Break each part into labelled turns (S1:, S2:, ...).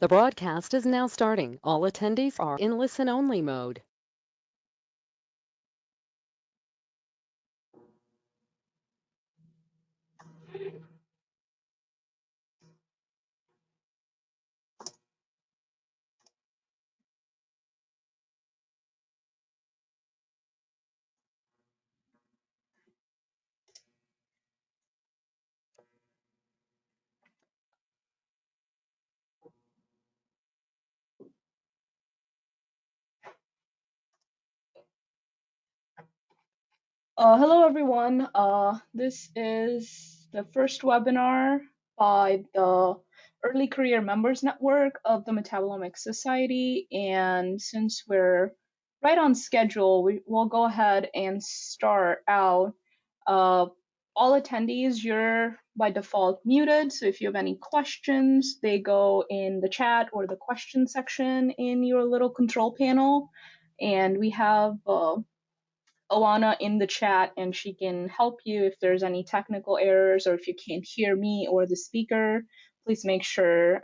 S1: The broadcast is now starting. All attendees are in listen-only mode.
S2: Hello everyone. This is the first webinar by the Early Career Members Network of the Metabolomics Society, and since we're right on schedule, we'll go ahead and start out. All attendees, you're by default muted, so if you have any questions, they go in the chat or the question section in your little control panel, and we have Alana in the chat, and she can help you if there's any technical errors or if you can't hear me or the speaker. Please make sure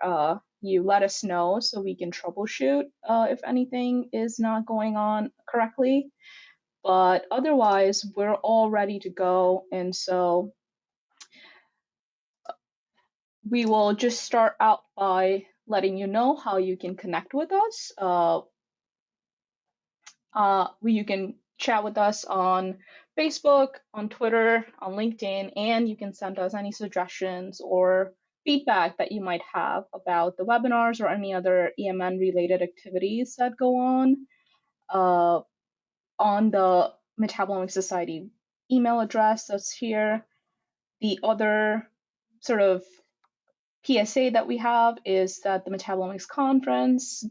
S2: you let us know so we can troubleshoot if anything is not going on correctly. But otherwise, we're all ready to go. And so we will just start out by letting you know how you can connect with us. You can chat with us on Facebook, on Twitter, on LinkedIn, and you can send us any suggestions or feedback that you might have about the webinars or any other EMN related activities that go on the Metabolomics Society email address that's here. The other sort of PSA that we have is that the Metabolomics Conference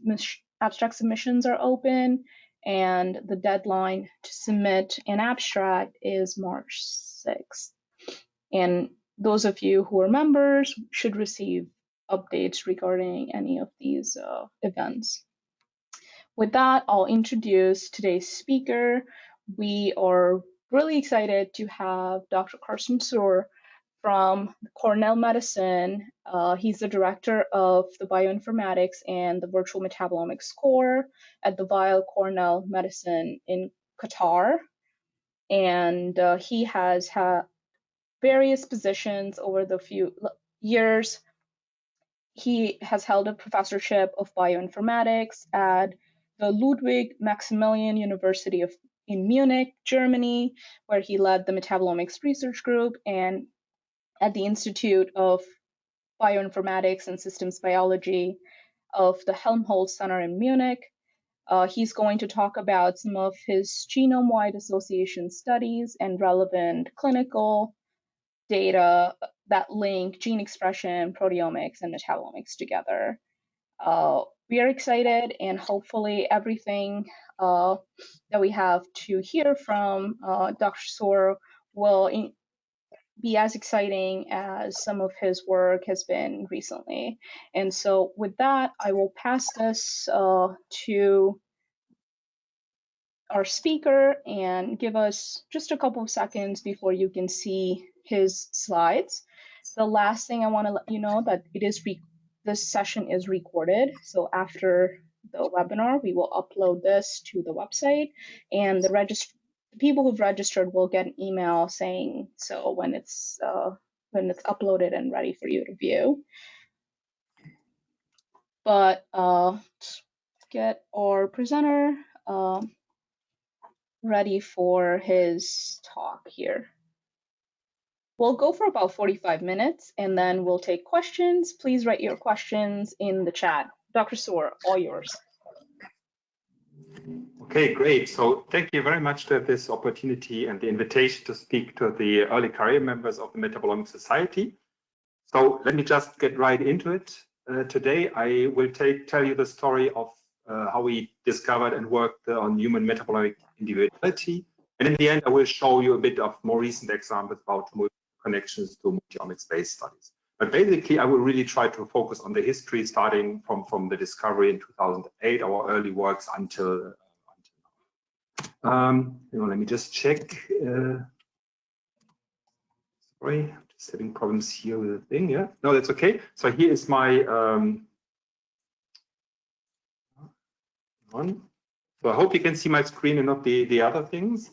S2: abstract submissions are open, and the deadline to submit an abstract is March 6th. And those of you who are members should receive updates regarding any of these events. With that, I'll introduce today's speaker. We are really excited to have Dr. Karsten Suhre from Cornell Medicine. He's the director of the bioinformatics and the virtual metabolomics core at the Weill Cornell Medicine in Qatar. And he has had various positions over the few years. He has held a professorship of bioinformatics at the Ludwig Maximilian University in Munich, Germany, where he led the metabolomics research group, and at the Institute of Bioinformatics and Systems Biology of the Helmholtz Center in Munich. He's going to talk about some of his genome-wide association studies and relevant clinical data that link gene expression, proteomics, and metabolomics together. We are excited, and hopefully everything that we have to hear from Dr. Suhre will be as exciting as some of his work has been recently. And so with that, I will pass this to our speaker and give us just a couple of seconds before you can see his slides. The last thing I want to let you know that this session is recorded. So after the webinar, we will upload this to the website, and the people who've registered will get an email saying so when it's uploaded and ready for you to view. But let's get our presenter ready for his talk here. We'll go for about 45 minutes, and then we'll take questions. Please write your questions in the chat. Dr. Suhre, all yours.
S3: Okay, great. So thank you very much for this opportunity and the invitation to speak to the early career members of the Metabolomics Society. So let me just get right into it. Today, I will tell you the story of how we discovered and worked on human metabolic individuality. And in the end, I will show you a bit of more recent examples about connections to multi-omics-based studies. But basically, I will really try to focus on the history starting from the discovery in 2008, our early works until now. Let me just check. Sorry, I'm just having problems here with the thing. Yeah, no, that's okay. So here is my on. So I hope you can see my screen and not the other things.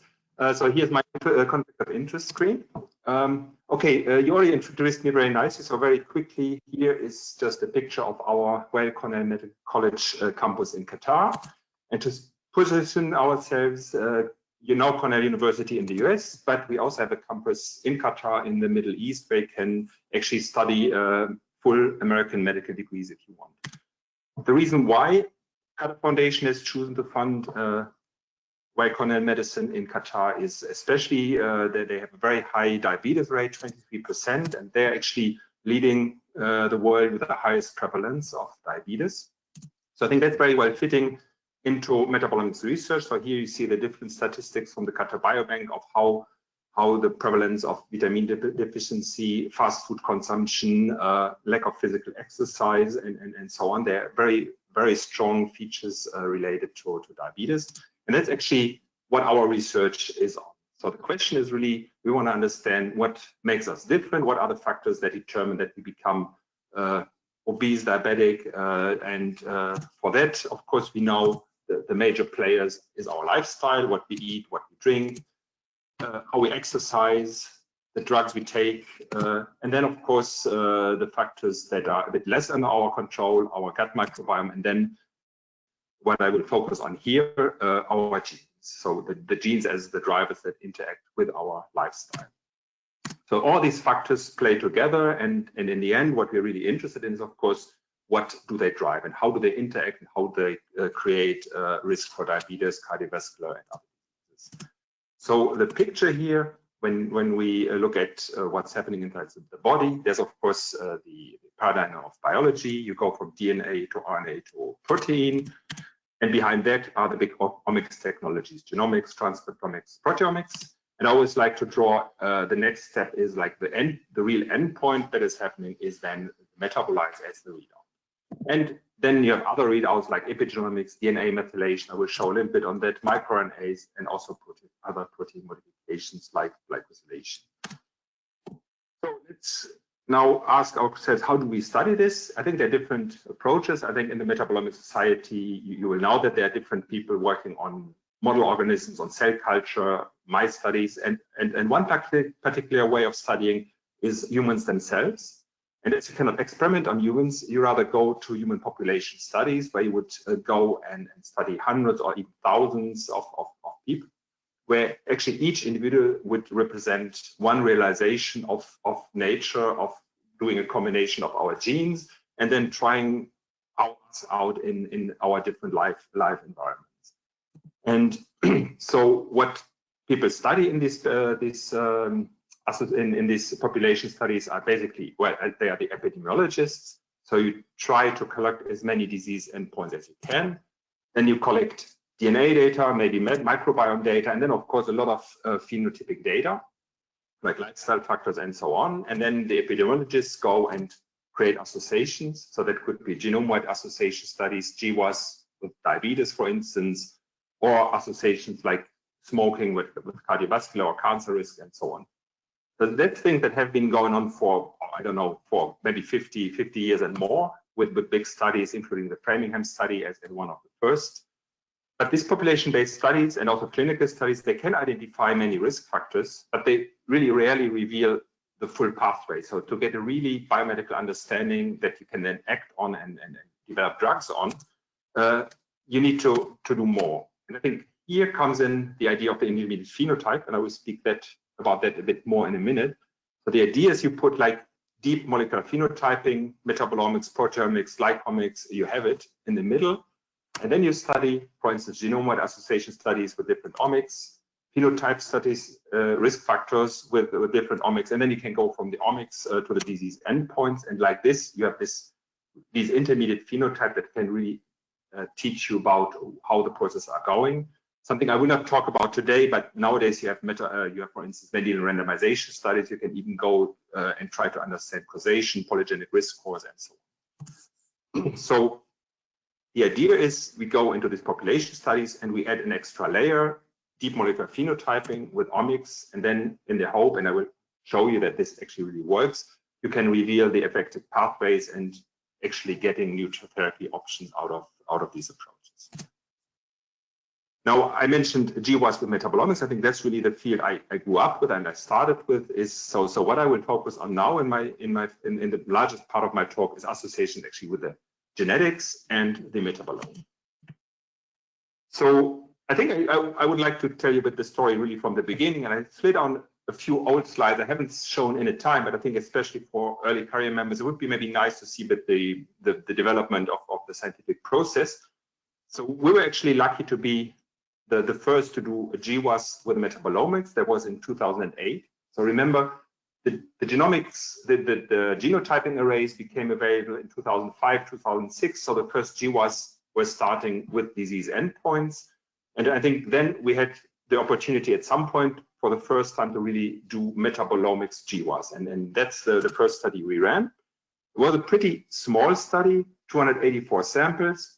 S3: So here's my conflict of interest screen. Okay, you already introduced me very nicely. So very quickly, here is just a picture of our Royal Cornell Medical College campus in Qatar. And to position ourselves, you know Cornell University in the US, but we also have a campus in Qatar in the Middle East where you can actually study full American medical degrees if you want. The reason why Qatar Foundation has chosen to fund Royal Cornell Medicine in Qatar is especially that they have a very high diabetes rate, 23%, and they're actually leading the world with the highest prevalence of diabetes. So I think that's very well fitting into metabolomics research. So here you see the different statistics from the Qatar Biobank of how the prevalence of vitamin deficiency, fast food consumption, lack of physical exercise, and so on. There are very, very strong features related to diabetes. And that's actually what our research is on. So the question is really, we want to understand what makes us different, what are the factors that determine that we become obese, diabetic, and for that, of course, we know the major players is our lifestyle, what we eat, what we drink, how we exercise, the drugs we take, and then, of course, the factors that are a bit less under our control, our gut microbiome, and then what I will focus on here, our genes. So the genes as the drivers that interact with our lifestyle. So all these factors play together, and in the end, what we're really interested in is, of course, what do they drive and how do they interact and how they create risk for diabetes, cardiovascular, and other diseases. So the picture here, when we look at what's happening inside the body, there's of course the paradigm of biology. You go from DNA to RNA to protein, and behind that are the big omics technologies: genomics, transcriptomics, proteomics. And I always like to draw the next step is like the real endpoint that is happening is then metabolites as the readout. And then you have other readouts like epigenomics, DNA methylation. I will show a little bit on that, microRNAs, and also other protein modifications like glycosylation. So let's now ask ourselves, how do we study this? I think there are different approaches. I think in the Metabolomics Society, you will know that there are different people working on model organisms, on cell culture, mice studies, and one particular way of studying is humans themselves. And as you cannot experiment on humans, you rather go to human population studies where you would go and study hundreds or even thousands of people, where actually each individual would represent one realization of nature, of doing a combination of our genes, and then trying out in our different life environments. And so what people study in these population studies are basically, well, they are the epidemiologists. So you try to collect as many disease endpoints as you can. Then you collect DNA data, maybe microbiome data, and then of course a lot of phenotypic data, like lifestyle factors and so on. And then the epidemiologists go and create associations. So that could be genome-wide association studies, GWAS with diabetes, for instance, or associations like smoking with cardiovascular or cancer risk and so on. So that's things that have been going on for, I don't know, for maybe 50 years and more with big studies, including the Framingham study as one of the first. But these population-based studies and also clinical studies, they can identify many risk factors, but they really rarely reveal the full pathway. So to get a really biomedical understanding that you can then act on and develop drugs on, you need to do more. And I think here comes in the idea of the intermediate phenotype, and I will speak about that a bit more in a minute. So the idea is you put like deep molecular phenotyping, metabolomics, proteomics, glycomics, you have it in the middle. And then you study, for instance, genome-wide association studies with different omics, phenotype studies, risk factors with different omics. And then you can go from the omics to the disease endpoints. And like this, you have these intermediate phenotype that can really teach you about how the processes are going. Something I will not talk about today, but nowadays you have, for instance, Mendelian randomization studies. You can even go and try to understand causation, polygenic risk scores, and so on. So the idea is we go into these population studies and we add an extra layer, deep molecular phenotyping with omics, and then in the hope, and I will show you that this actually really works, you can reveal the effective pathways and actually getting new therapy options out of these approaches. Now, I mentioned GWAS with metabolomics. I think that's really the field I grew up with and I started with. Is so what I will focus on now in the largest part of my talk is association actually with the genetics and the metabolomics. So I think I would like to tell you a bit the story really from the beginning, and I slid on a few old slides I haven't shown in a time, but I think especially for early career members, it would be maybe nice to see a bit the development of the scientific process. So we were actually lucky to be the first to do a GWAS with metabolomics. That was in 2008. So remember, the genomics, the genotyping arrays became available in 2005, 2006. So the first GWAS were starting with disease endpoints. And I think then we had the opportunity at some point for the first time to really do metabolomics GWAS. And that's the first study we ran. It was a pretty small study, 284 samples.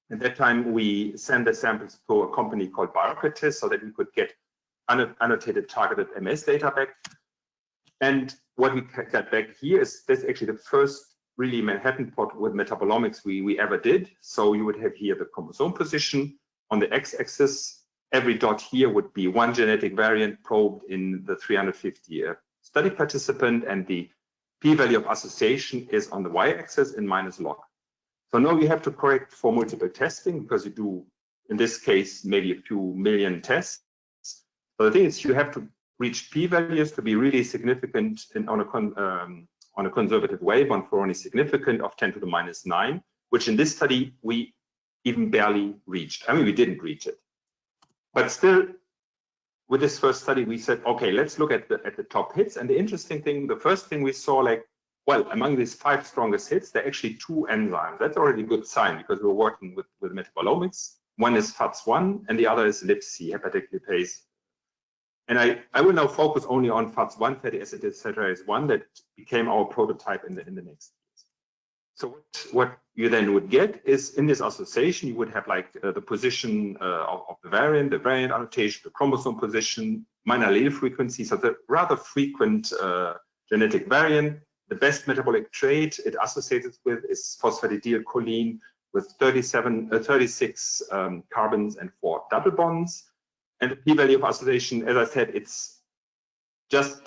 S3: At that time, we sent the samples to a company called Biocatis so that we could get annotated targeted MS data back. And what we got back here is that's actually the first really Manhattan plot with metabolomics we ever did. So you would have here the chromosome position on the x-axis. Every dot here would be one genetic variant probed in the 350 study participant, and the p-value of association is on the y-axis in -log. So now you have to correct for multiple testing because you do, in this case, maybe a few million tests. So the thing is, you have to reach p-values to be really significant on a conservative way, one for only significant of 10 to the -9, which in this study we even barely reached. I mean, we didn't reach it. But still, with this first study, we said, okay, let's look at the top hits. And the interesting thing, the first thing we saw, like, well, among these 5 strongest hits, there are actually 2 enzymes. That's already a good sign because we're working with metabolomics. One is FATS1 and the other is LIPC, hepatic lipase. And I will now focus only on FATS1, fatty acid desaturase 1, that became our prototype in the next years. So what you then would get is in this association, you would have like the position of the variant annotation, the chromosome position, minor allele frequency. So the rather frequent genetic variant. The best metabolic trait it associates with is phosphatidylcholine with 36 carbons and 4 double bonds. And the p-value of association, as I said, it's just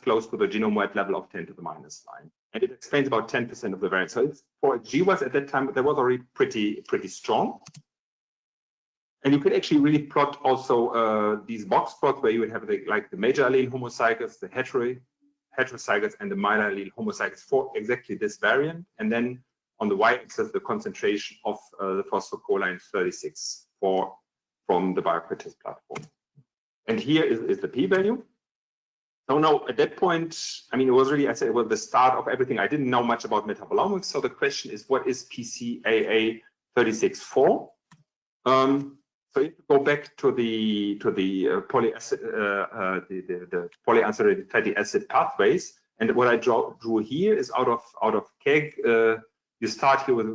S3: close to the genome-wide level of 10 to the -9. And it explains about 10% of the variance. So it's, for GWAS at that time, that was already pretty strong. And you could actually really plot also these box plots where you would have the major allele homozygotes, the heterozygotes, and the minor allele homozygotes for exactly this variant. And then on the y-axis, the concentration of the phosphocholine 36 from the Biocatis platform. And here is the p-value. So now at that point, I mean, it was really, I said, it was the start of everything. I didn't know much about metabolomics. So the question is, what is PCAA 36-4? So if you go back to the polyunsaturated fatty acid pathways, and what I drew here is out of KEGG. You start here with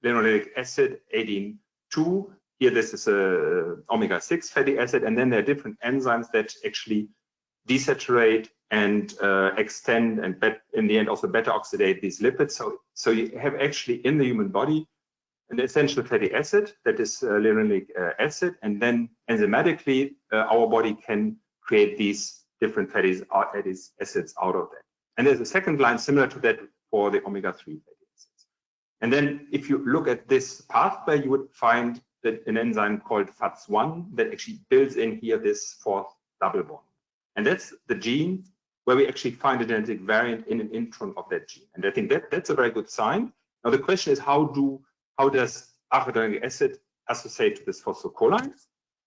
S3: linoleic acid 18-2. Here, this is a omega-6 fatty acid, and then there are different enzymes that actually desaturate and extend, and in the end also beta oxidate these lipids. So you have actually in the human body an essential fatty acid that is linoleic acid, and then enzymatically our body can create these different fatty acids out of that. And there's a second line similar to that for the omega-3 fatty acids. And then if you look at this pathway, you would find that an enzyme called FATS1 that actually builds in here this 4th double bond. And that's the gene where we actually find a genetic variant in an intron of that gene. And I think that's a very good sign. Now the question is, how does alpha-linolenic acid associate to this phosphocholine?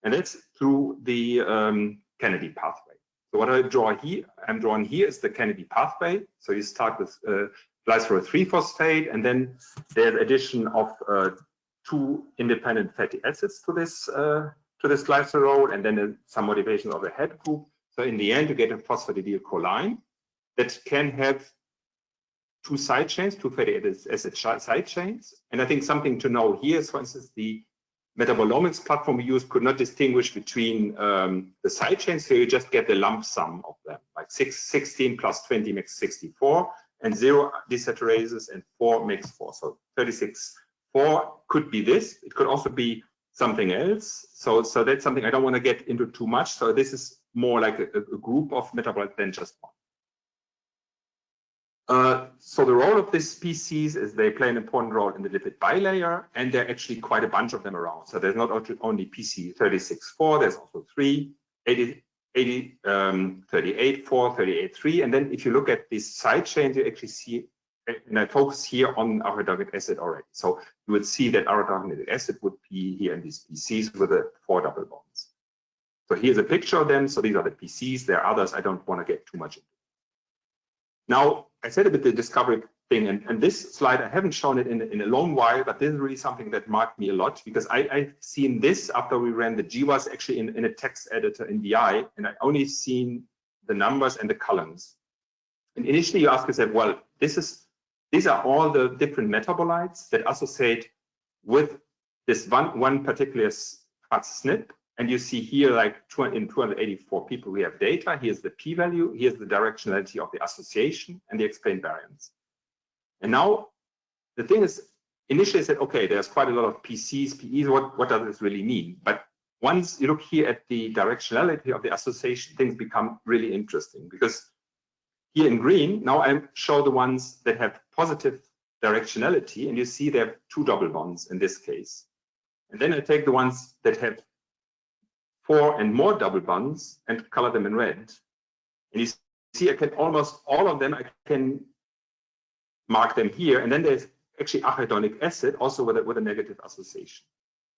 S3: And that's through the Kennedy pathway. So what I'm drawing here is the Kennedy pathway. So you start with glycerol 3-phosphate, and then there's addition of 2 independent fatty acids to this glycerol, and then some modification of the head group. So in the end, you get a phosphatidylcholine that can have 2 side chains, 2 fatty acid side chains. And I think something to know here is, for instance, the metabolomics platform we used could not distinguish between the side chains, so you just get the lump sum of them, like 16 plus 20 makes 64, and 0 desaturases and 4 makes 4. So 36. 4 could be this. It could also be something else. So that's something I don't want to get into too much. So this is more like a group of metabolites than just one. So the role of these species is they play an important role in the lipid bilayer, and there are actually quite a bunch of them around. So there's not only PC36-4, there's also 3, 38, 4, 38, 3. And then if you look at these side chains, you actually see, and I focus here on arachidonic acid already. So you would see that arachidonic acid would be here in these PCs with the 4 double bonds. So here's a picture of them. So these are the PCs. There are others I don't want to get too much into. Now, I said a bit the discovery thing, and this slide, I haven't shown it in a long while, but this is really something that marked me a lot, because I've seen this after we ran the GWAS actually in a text editor in VI, and I only seen the numbers and the columns. And initially you ask yourself, well, these are all the different metabolites that associate with this one particular SNP. And you see here, like in 284 people, we have data. Here's the p-value. Here's the directionality of the association and the explained variance. And now the thing is, initially I said, okay, there's quite a lot of PCs, PEs. What does this really mean? But once you look here at the directionality of the association, things become really interesting, because here in green, now I show the ones that have positive directionality, and you see they have 2 double bonds in this case. And then I take the ones that have 4 and more double bonds and color them in red. And you see, I can almost all of them, I can mark them here. And then there's actually arachidonic acid also with a negative association.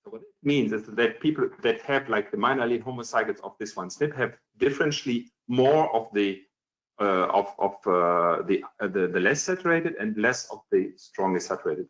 S3: So what it means is that people that have like the minor allele homozygotes of this one SNP have differentially more of the less saturated and less of the strongly saturated.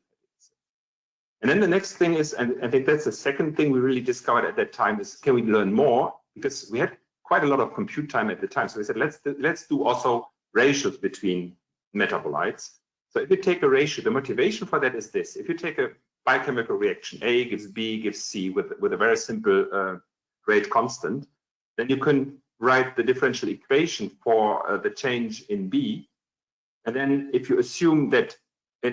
S3: And then the next thing is, and I think that's the second thing we really discovered at that time, is can we learn more? Because we had quite a lot of compute time at the time. So we said, let's do also ratios between metabolites. So if you take a ratio, the motivation for that is this. If you take a biochemical reaction, A gives B gives C with a very simple rate constant, then you can write the differential equation for the change in B. And then if you assume that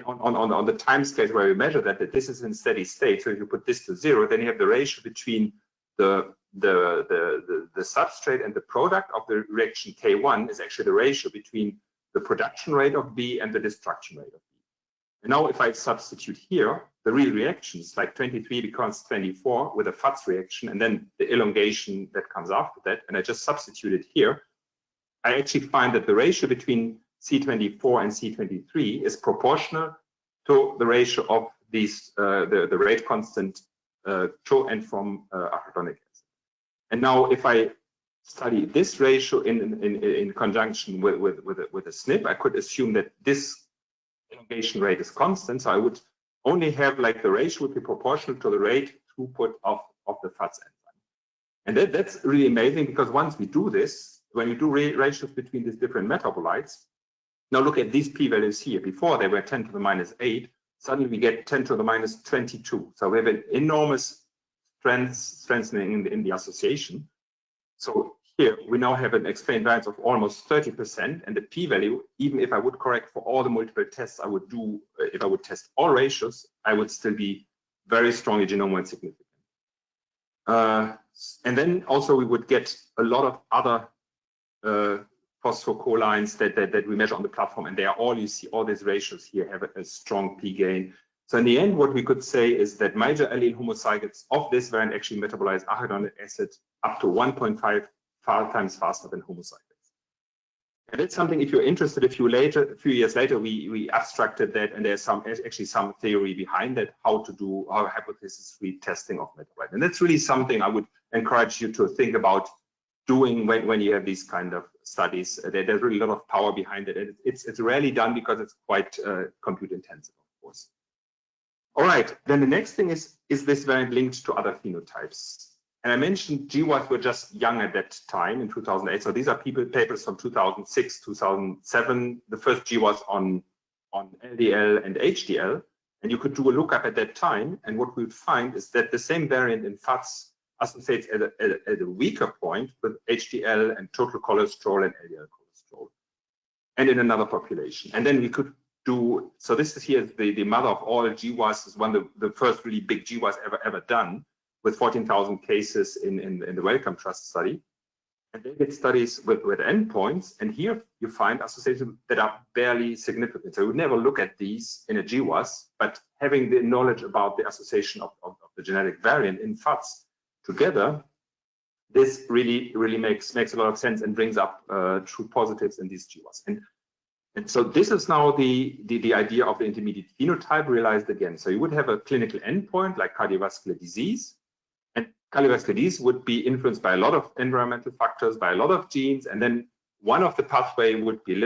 S3: on the time scale where we measure that this is in steady state, so if you put this to 0, then you have the ratio between the substrate and the product of the reaction K1 is actually the ratio between the production rate of B and the destruction rate of B. And now if I substitute here the real reactions, like 23 becomes 24 with a FATS reaction, and then the elongation that comes after that, and I just substitute it here, I actually find that the ratio between C24 and C23 is proportional to the ratio of these the rate constant to and from arachidonic acid. And now, if I study this ratio in conjunction with a SNP, I could assume that this elongation rate is constant. So I would only have like the ratio would be proportional to the rate throughput of the FATS enzyme. And that's really amazing, because once we do this, when you do ratios between these different metabolites. Now look at these p-values here. Before they were 10 to the minus 8, suddenly we get 10 to the minus 22. So we have an enormous strengthening in the association. So here we now have an explained variance of almost 30%, and the p-value, even if I would correct for all the multiple tests I would do, if I would test all ratios, I would still be very strongly genome-wide significant. And then also we would get a lot of other phosphocholine that we measure on the platform, and they are all, you see all these ratios here have a strong P gain. So in the end, what we could say is that major allele homozygotes of this variant actually metabolize arachidonic acid up to 1.5 times faster than homozygotes. And that's something, if you're interested, a few years later, we abstracted that, and there's actually some theory behind that, how to do our hypothesis-free testing of metabolite. And that's really something I would encourage you to think about doing when you have these kind of studies. There's really a lot of power behind it. It's rarely done because it's quite compute intensive, of course. All right, then the next thing is this variant linked to other phenotypes? And I mentioned GWAS were just young at that time in 2008. So these are papers from 2006, 2007, the first GWAS on LDL and HDL. And you could do a lookup at that time. And what we would find is that the same variant in FATS associates at a weaker point with HDL and total cholesterol and LDL cholesterol, and in another population. And then we could do, so this is here the mother of all GWAS, is one of the first really big GWAS ever done. with 14,000 cases in the Wellcome Trust study. And they did studies with endpoints, and here you find associations that are barely significant. So you would never look at these in a GWAS, but having the knowledge about the association of the genetic variant in FATs together, this really makes a lot of sense and brings up true positives in these GWAS. And so this is now the idea of the intermediate phenotype realized again. So you would have a clinical endpoint like cardiovascular disease, and cardiovascular disease would be influenced by a lot of environmental factors, by a lot of genes, and then one of the pathway would be,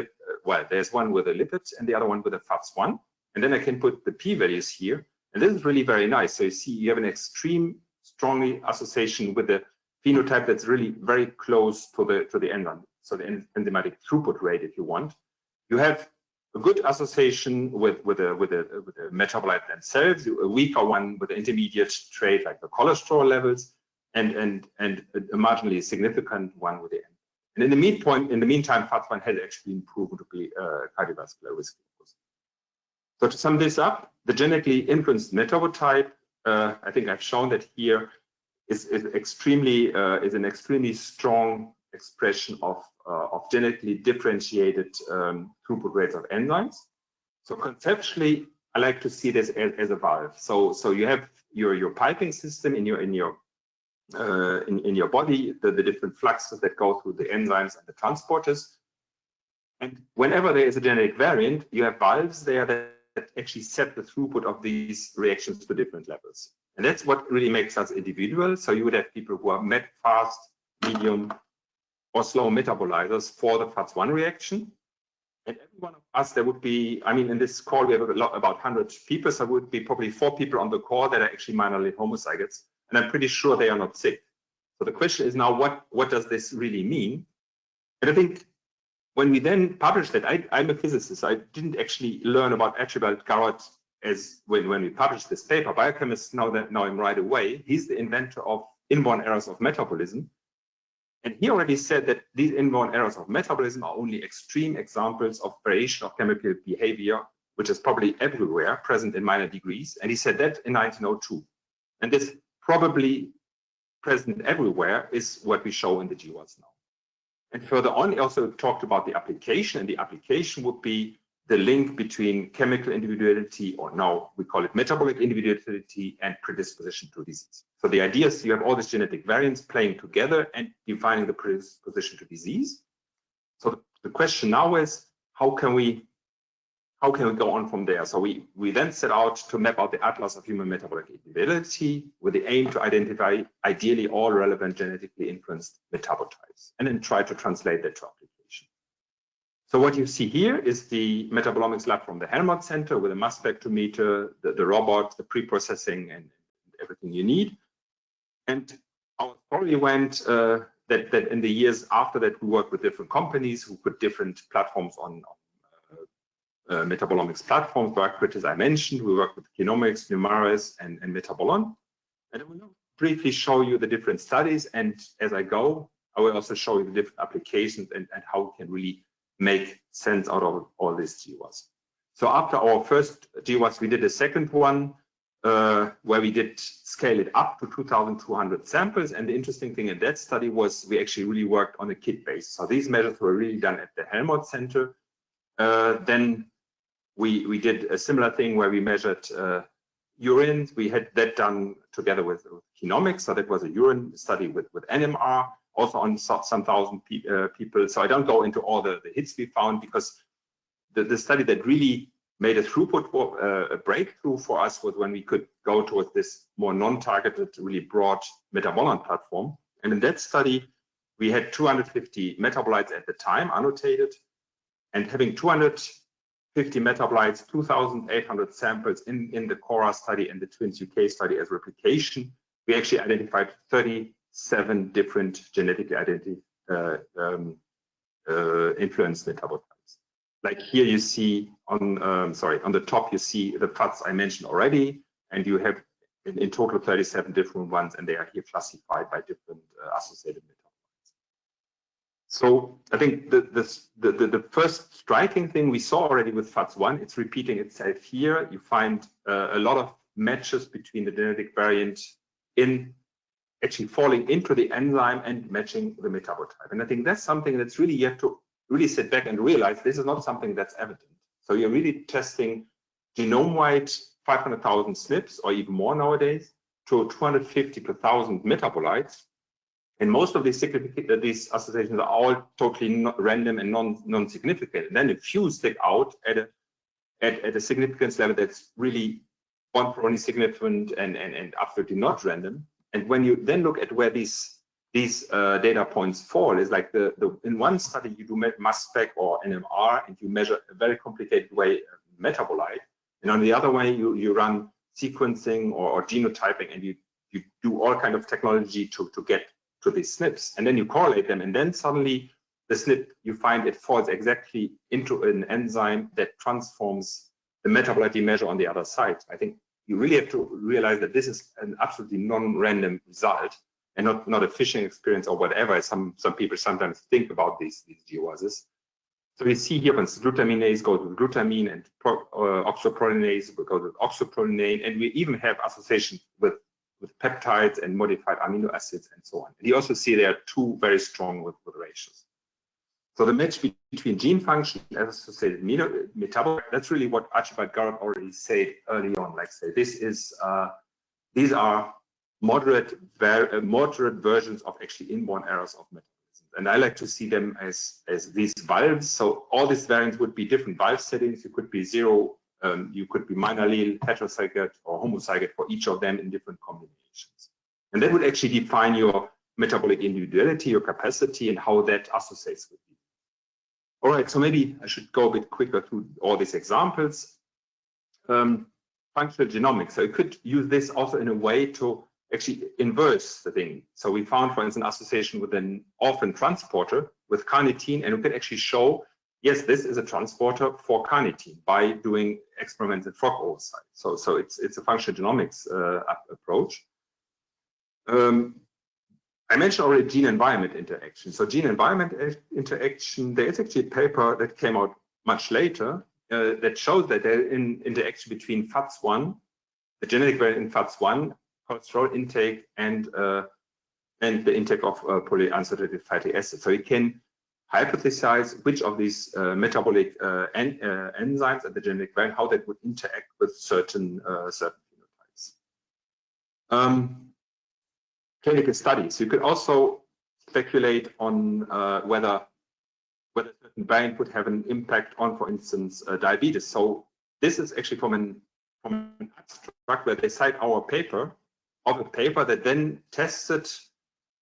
S3: there's one with a lipid and the other one with a FATS1, and then I can put the p-values here, and this is really very nice. So you see you have an extreme strongly association with the phenotype that's really very close to the enzyme, so the enzymatic throughput rate, if you want. You have a good association with a metabolite themselves, a weaker one with an intermediate trait like the cholesterol levels, and a marginally significant one with the end. And in the meantime, FATS1 has actually been proven to be cardiovascular risk. So to sum this up, the genetically influenced metabotype, I think I've shown that here is an extremely strong expression of genetically differentiated throughput rates of enzymes. So conceptually, I like to see this as a valve. So you have your piping system in your body, the different fluxes that go through the enzymes and the transporters. And whenever there is a genetic variant, you have valves there that actually set the throughput of these reactions to different levels. And that's what really makes us individual. So you would have people who are fast, medium, or slow metabolizers for the FATS1 reaction. And every one of us, there would be, in this call, we have about 100 people, so there would be probably 4 people on the call that are actually minorly homozygotes, and I'm pretty sure they are not sick. So the question is now, what does this really mean? And I think when we then published that, I'm a physicist, I didn't actually learn about Archibald Garrett as when we published this paper. Biochemists know him right away. He's the inventor of inborn errors of metabolism. And he already said that these inborn errors of metabolism are only extreme examples of variation of chemical behavior, which is probably everywhere, present in minor degrees. And he said that in 1902. And this probably present everywhere is what we show in the GWAS now. And further on, he also talked about the application, and the application would be the link between chemical individuality, or now we call it metabolic individuality, and predisposition to disease. So the idea is you have all these genetic variants playing together and defining the predisposition to disease. So the question now is, how can we go on from there? So we then set out to map out the atlas of human metabolic individuality with the aim to identify ideally all relevant genetically influenced metabotypes, and then try to translate that to application. So what you see here is the Metabolomics lab from the Helmholtz Center with a mass spectrometer, the robot, the pre-processing, and everything you need. And our story went that in the years after that, we worked with different companies who put different platforms on Metabolomics platforms, worked with, as I mentioned, we worked with Genomics, Numaris, and Metabolon. And I will briefly show you the different studies. And as I go, I will also show you the different applications and how we can really make sense out of all these GWAS. So after our first GWAS, we did a second one where we did scale it up to 2,200 samples. And the interesting thing in that study was we actually really worked on a kit base. So these measures were really done at the Helmholtz Center. Then we did a similar thing where we measured urine. We had that done together with Genomics. So that was a urine study with NMR, also on some thousand people. So I don't go into all the hits we found, because the study that really made a throughput a breakthrough for us was when we could go towards this more non-targeted, really broad Metabolon platform. And in that study, we had 250 metabolites at the time annotated, and having 250 metabolites, 2,800 samples in the CORA study and the Twins UK study as replication, we actually identified 37 different genetically influenced metabolites. Like here you see on the top, you see the FATs I mentioned already, and you have in total 37 different ones, and they are here classified by different associated metabolites. So I think the first striking thing we saw already with FATS1, it's repeating itself here. You find a lot of matches between the genetic variant in actually falling into the enzyme and matching the metabotype. And I think that's something that's really, you have to really sit back and realize this is not something that's evident. So you're really testing genome-wide 500,000 SNPs or even more nowadays to 250 per thousand metabolites. And most of these associations are all totally random and non-significant. And then a few stick out at a significance level that's really one for only significant and absolutely not random. And when you then look at where these data points fall, is like in one study you do mass spec or NMR and you measure a very complicated way metabolite, and on the other way you run sequencing or genotyping, and you do all kind of technology to get to these SNPs, and then you correlate them, and then suddenly the SNP, you find it falls exactly into an enzyme that transforms the metabolite you measure on the other side. I think you really have to realize that this is an absolutely non-random result and not a phishing experience or whatever some people sometimes think about these GWASs. So you see here, when glutaminase goes with glutamine and oxoprolinase goes with oxoprolinane, and we even have associations with peptides and modified amino acids and so on. And you also see there are two very strong with ratios. So the match between gene function and associated metabolic, that's really what Archibald Garrett already said early on. Like say, these are moderate versions of actually inborn errors of metabolism. And I like to see them as these valves. So all these variants would be different valve settings. You could be zero, you could be minor allele, heterozygote, or homozygote for each of them in different combinations. And that would actually define your metabolic individuality, your capacity, and how that associates with you. All right, so maybe I should go a bit quicker through all these examples. Functional genomics. So you could use this also in a way to actually inverse the thing. So we found, for instance, an association with an orphan transporter with carnitine, and we could actually show, yes, this is a transporter for carnitine by doing experiments in frog oocytes. So it's a functional genomics approach. I mentioned already gene-environment interaction. So gene-environment interaction, there is actually a paper that came out much later that shows that there is an interaction between FATS1, the genetic variant in FATS1, cholesterol intake, and the intake of polyunsaturated fatty acids. So you can hypothesize which of these metabolic enzymes at the genetic variant, how that would interact with certain phenotypes. Clinical studies. You could also speculate on whether certain variant would have an impact on, for instance, diabetes. So this is actually from an abstract where they cite our paper, of a paper that then tested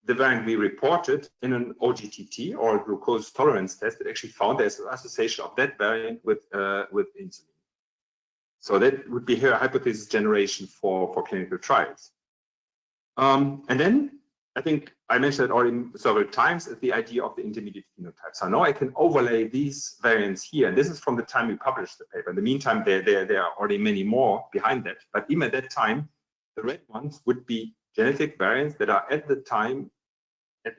S3: the variant we reported in an OGTT, or glucose tolerance test, that actually found there's an association of that variant with insulin. So that would be here a hypothesis generation for clinical trials. And then I think I mentioned it already several times, is the idea of the intermediate phenotype. So now I can overlay these variants here, and this is from the time we published the paper. In the meantime, there are already many more behind that. But even at that time, the red ones would be genetic variants that are at the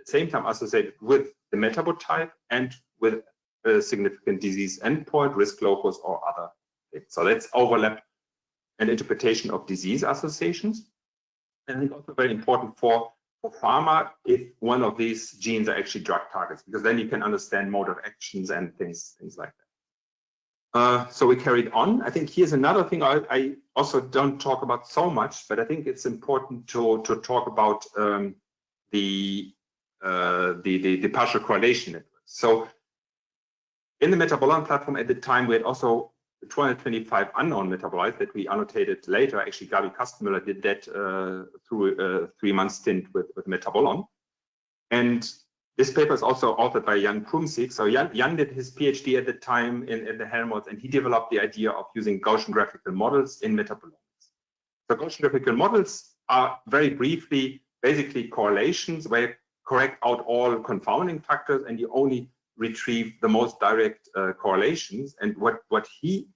S3: same time associated with the metabotype and with a significant disease endpoint, risk locus, or other things. So that's overlap and interpretation of disease associations. And I think also very important for pharma if one of these genes are actually drug targets, because then you can understand mode of actions and things like that. So we carried on. I think here's another thing I also don't talk about so much, but I think it's important to talk about the partial correlation network. So in the Metabolon platform at the time, we had also 225 unknown metabolites that we annotated later. Actually, Gabi Kastenmüller did that through a 3-month stint with Metabolon. And this paper is also authored by Jan Krumsik. So Jan did his PhD at the time in the Helmholtz, and he developed the idea of using Gaussian graphical models in metabolomics. So Gaussian graphical models are very briefly basically correlations where you correct out all confounding factors and you only retrieve the most direct correlations. And what he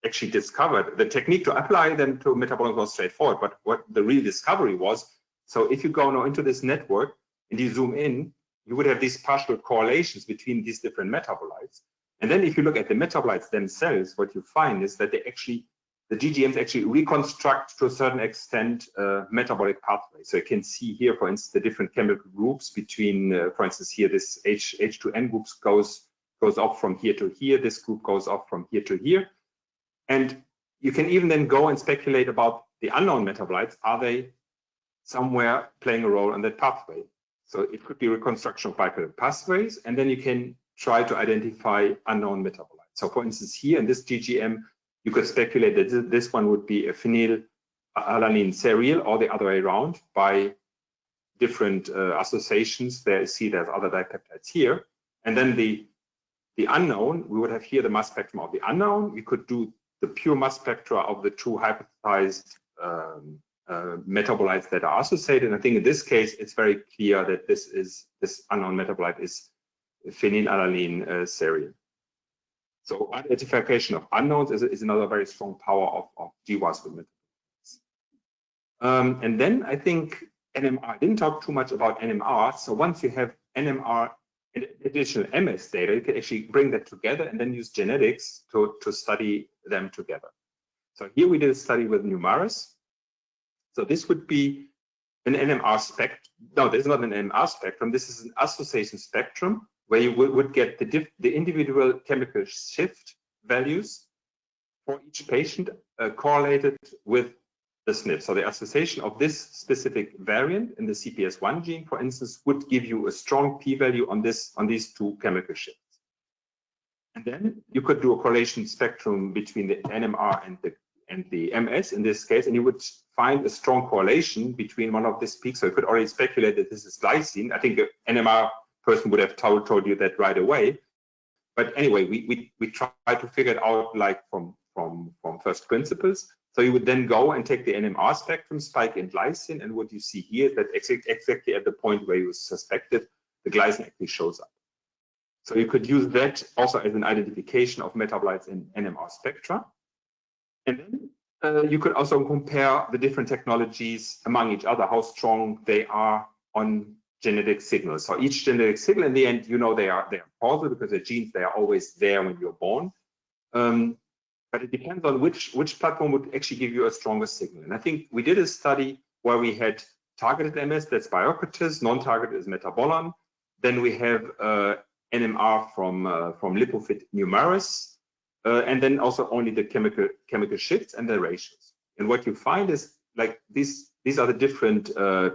S3: actually discovered, the technique to apply them to metabolomics was straightforward, but what the real discovery was, so if you go now into this network and you zoom in, you would have these partial correlations between these different metabolites. And then if you look at the metabolites themselves, what you find is that they actually the GGMs actually reconstruct to a certain extent metabolic pathways. So you can see here, for instance, the different chemical groups between, for instance, here this H2N groups goes off from here to here. This group goes off from here to here. And you can even then go and speculate about the unknown metabolites. Are they somewhere playing a role in that pathway? So it could be reconstruction of biochemical pathways, and then you can try to identify unknown metabolites. So for instance, here in this GGM, you could speculate that this one would be a phenylalanine serial, or the other way around by different associations. There you see there's other dipeptides here. And then the unknown, we would have here the mass spectrum of the unknown. We could do the pure mass spectra of the two hypothesized metabolites that are associated. And I think in this case, it's very clear that this unknown metabolite is phenylalanine serial. So identification of unknowns is another very strong power of GWAS with metabolites. And then I think NMR, I didn't talk too much about NMR. So once you have NMR and additional MS data, you can actually bring that together and then use genetics to study them together. So here we did a study with Numaris. So this would be an NMR spectrum. No, this is not an NMR spectrum. This is an association spectrum where you would get the individual chemical shift values for each patient correlated with the SNP. So the association of this specific variant in the CPS1 gene, for instance, would give you a strong p-value on these two chemical shifts. And then you could do a correlation spectrum between the NMR and the MS in this case, and you would find a strong correlation between one of these peaks. So you could already speculate that this is glycine. I think the NMR person would have told you that right away. But anyway, we try to figure it out like from first principles. So you would then go and take the NMR spectrum, spike in glycine, and what you see here is that exactly at the point where you suspected, the glycine actually shows up. So you could use that also as an identification of metabolites in NMR spectra. And then you could also compare the different technologies among each other, how strong they are on genetic signals. So each genetic signal, in the end, you know they are causal because the genes, they are always there when you're born. But it depends on which platform would actually give you a stronger signal. And I think we did a study where we had targeted MS, that's Biocritus, non-targeted is Metabolon. Then we have NMR from Lipofit Numaris, and then also only the chemical shifts and the ratios. And what you find is like these are the different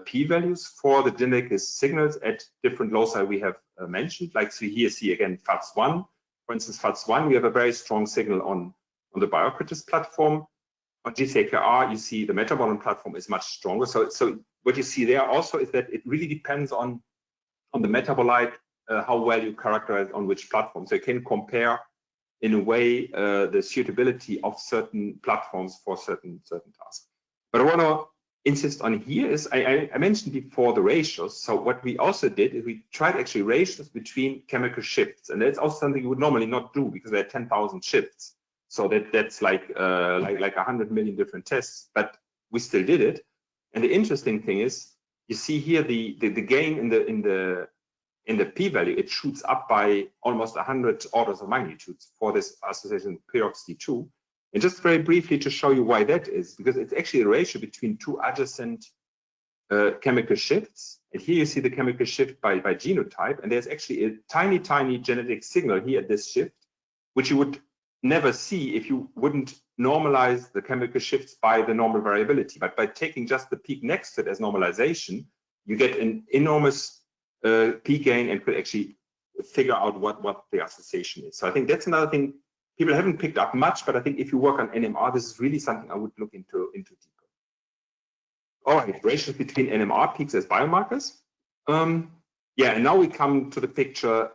S3: p-values for the genetic signals at different loci we have mentioned. Like so here, see again FATS1. For instance, FATS1, we have a very strong signal on the Biocritus platform. On GCKR, you see the Metabolon platform is much stronger. So what you see there also is that it really depends on the metabolite, how well you characterize on which platform. So you can compare in a way the suitability of certain platforms for certain tasks. But I want to insist on here is I mentioned before the ratios. So what we also did is we tried actually ratios between chemical shifts, and that's also something you would normally not do because there are 10,000 shifts. So that's like 100 million different tests, but we still did it. And the interesting thing is, you see here the gain in the p-value, it shoots up by almost 100 orders of magnitudes for this association PROXD2. And just very briefly to show you why that is, because it's actually a ratio between two adjacent chemical shifts. And here you see the chemical shift by genotype, and there's actually a tiny genetic signal here at this shift, which you would never see if you wouldn't normalize the chemical shifts by the normal variability. But by taking just the peak next to it as normalization, you get an enormous peak gain and could actually figure out what the association is. So I think that's another thing people haven't picked up much, but I think if you work on NMR, this is really something I would look into deeper. All right, ratios between NMR peaks as biomarkers. Yeah, and now we come to the picture,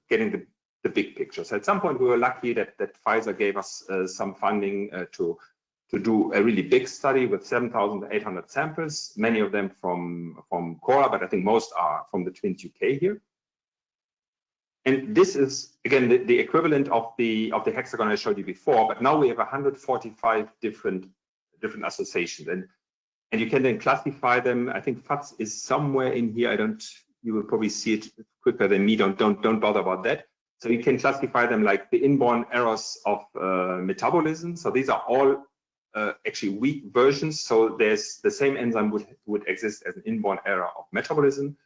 S3: getting the big picture. So at some point we were lucky that Pfizer gave us some funding to do a really big study with 7,800 samples, many of them from Cora, but I think most are from the Twins UK here. And this is again the equivalent of the hexagon I showed you before, but now we have 145 different associations, and you can then classify them. I think FATS is somewhere in here. You will probably see it quicker than me. Don't bother about that. So you can classify them like the inborn errors of metabolism. So these are all actually weak versions. So there's the same enzyme would exist as an inborn error of metabolism.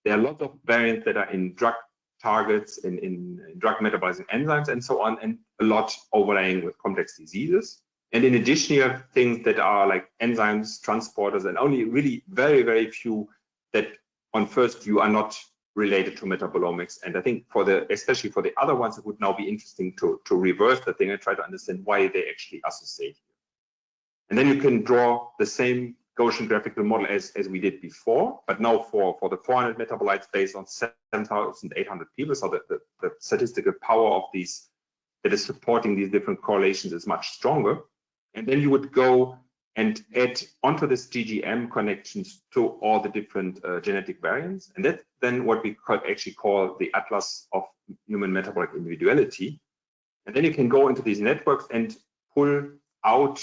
S3: There are lots of variants that are in drug targets, in drug metabolizing enzymes and so on, and a lot overlaying with complex diseases. And in addition, you have things that are like enzymes, transporters, and only really very, very few that on first view are not related to metabolomics. And I think especially for the other ones, it would now be interesting to reverse the thing and try to understand why they actually associate. And then you can draw the same Gaussian graphical model as we did before, but now for the 400 metabolites based on 7,800 people. So the statistical power of these that is supporting these different correlations is much stronger. And then you would go and add onto this GGM connections to all the different genetic variants. And that's then what we actually call the atlas of human metabolic individuality. And then you can go into these networks and pull out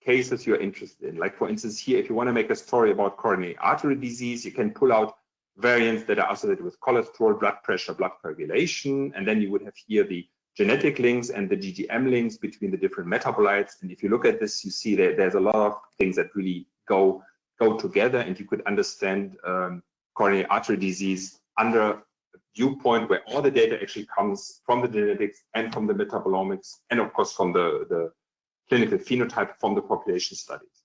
S3: cases you're interested in. Like for instance, here, if you want to make a story about coronary artery disease, you can pull out variants that are associated with cholesterol, blood pressure, blood coagulation. And then you would have here the genetic links and the GGM links between the different metabolites. And if you look at this, you see that there's a lot of things that really go together, and you could understand coronary artery disease under a viewpoint where all the data actually comes from the genetics and from the metabolomics, and of course from the clinical phenotype from the population studies,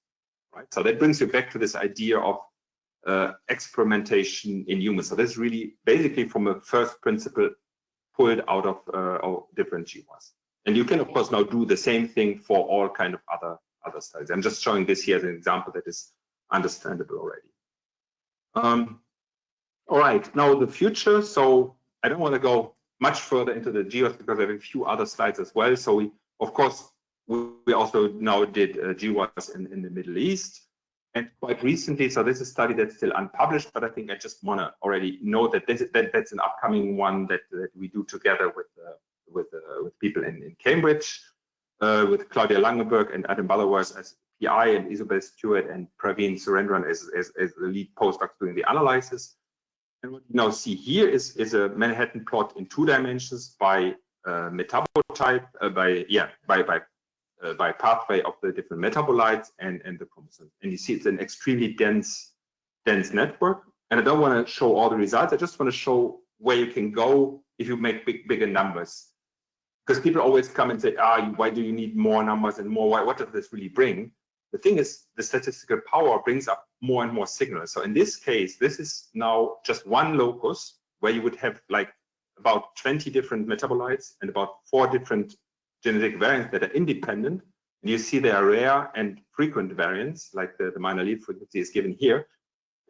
S3: right? So that brings you back to this idea of experimentation in humans. So this is really basically from a first principle pulled out of different GWAS. And you can, of course, now do the same thing for all kind of other studies. I'm just showing this here as an example that is understandable already. All right, now the future. So I don't want to go much further into the GWAS because I have a few other slides as well. So we, of course, we also now did GWAS in the Middle East. And quite recently, so this is a study that's still unpublished, but I think I just want to already know that that's an upcoming one that we do together with people in Cambridge, with Claudia Langenberg and Adam Butterworth as PI, and Isabel Stewart and Praveen Surendran as the lead postdocs doing the analysis. And what you now see here is a Manhattan plot in 2 dimensions by metabotype, by pathway of the different metabolites and the chromosomes. And you see it's an extremely dense network. And I don't want to show all the results. I just want to show where you can go if you make bigger numbers. Because people always come and say, why do you need more numbers and more? What does this really bring? The thing is, the statistical power brings up more and more signals. So in this case, this is now just one locus where you would have like about 20 different metabolites and about 4 different genetic variants that are independent. And you see there are rare and frequent variants, like the minor allele frequency is given here.